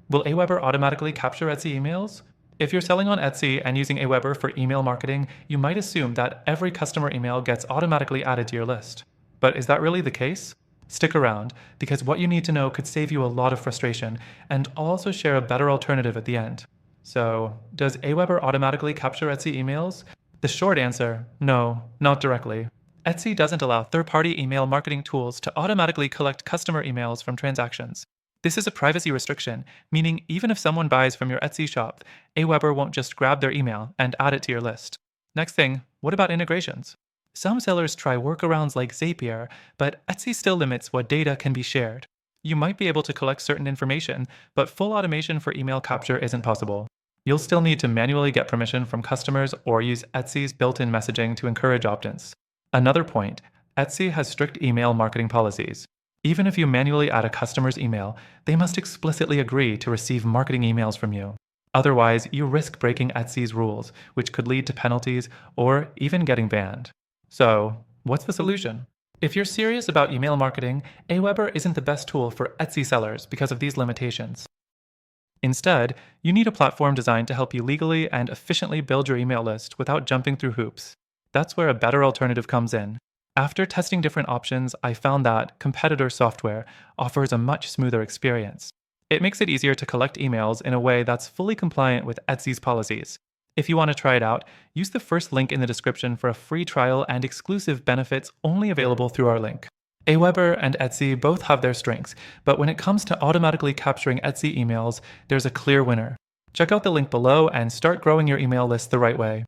Will AWeber automatically capture Etsy emails? If you're selling on Etsy and using AWeber for email marketing, you might assume that every customer email gets automatically added to your list. But is that really the case? Stick around, because what you need to know could save you a lot of frustration, and I'll also share a better alternative at the end. So, does AWeber automatically capture Etsy emails? The short answer, no, not directly. Etsy doesn't allow third-party email marketing tools to automatically collect customer emails from transactions. This is a privacy restriction, meaning even if someone buys from your Etsy shop, AWeber won't just grab their email and add it to your list. Next thing, what about integrations? Some sellers try workarounds like Zapier, but Etsy still limits what data can be shared. You might be able to collect certain information, but full automation for email capture isn't possible. You'll still need to manually get permission from customers or use Etsy's built-in messaging to encourage opt-ins. Another point, Etsy has strict email marketing policies. Even if you manually add a customer's email, they must explicitly agree to receive marketing emails from you. Otherwise, you risk breaking Etsy's rules, which could lead to penalties or even getting banned. So, what's the solution? If you're serious about email marketing, AWeber isn't the best tool for Etsy sellers because of these limitations. Instead, you need a platform designed to help you legally and efficiently build your email list without jumping through hoops. That's where a better alternative comes in. After testing different options, I found that competitor software offers a much smoother experience. It makes it easier to collect emails in a way that's fully compliant with Etsy's policies. If you want to try it out, use the first link in the description for a free trial and exclusive benefits only available through our link. AWeber and Etsy both have their strengths, but when it comes to automatically capturing Etsy emails, there's a clear winner. Check out the link below and start growing your email list the right way.